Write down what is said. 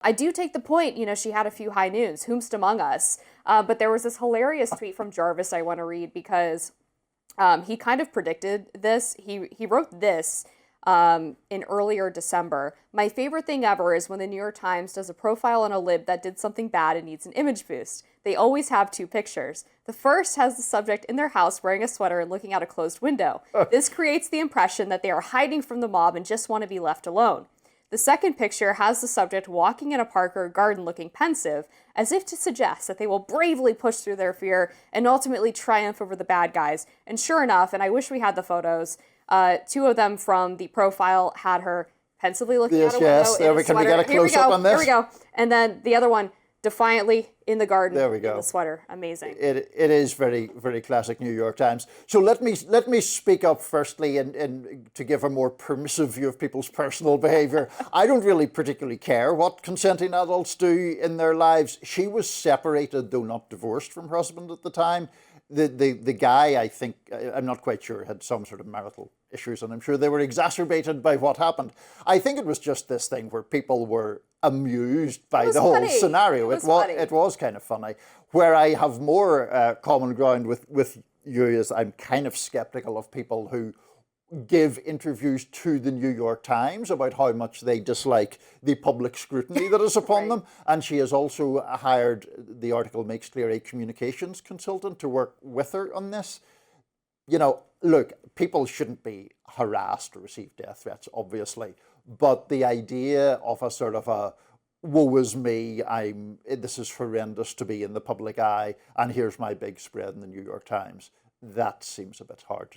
I do take the point, she had a few high noons, whomst among us. But there was this hilarious tweet from Jarvis I want to read because he kind of predicted this. He wrote this in earlier December. My favorite thing ever is when the New York Times does a profile on a lib that did something bad and needs an image boost. They always have two pictures. The first has the subject in their house wearing a sweater and looking out a closed window. This creates the impression that they are hiding from the mob and just want to be left alone. The second picture has the subject walking in a park or garden looking pensive, as if to suggest that they will bravely push through their fear and ultimately triumph over the bad guys. And sure enough, and I wish we had the photos, two of them from the profile had her pensively looking out a window in a Can we sweater. get a close-up on this? Here we go. And then the other one, defiantly in the garden there we go. in the sweater. Amazing. It is very, very classic New York Times. So let me speak up firstly and to give a more permissive view of people's personal behaviour. I don't really particularly care what consenting adults do in their lives. She was separated, though not divorced, from her husband at the time. The guy, I think, I'm not quite sure, had some sort of marital issues, and I'm sure they were exacerbated by what happened. I think it was just this thing where people were amused by the whole scenario. It was kind of funny. Where I have more common ground with you is I'm kind of skeptical of people who give interviews to the New York Times about how much they dislike the public scrutiny that is upon them. And she has also hired, the article makes clear, a communications consultant to work with her on this. Look, people shouldn't be harassed or receive death threats, obviously. But the idea of a sort of a, woe is me, this is horrendous to be in the public eye, and here's my big spread in the New York Times, that seems a bit hard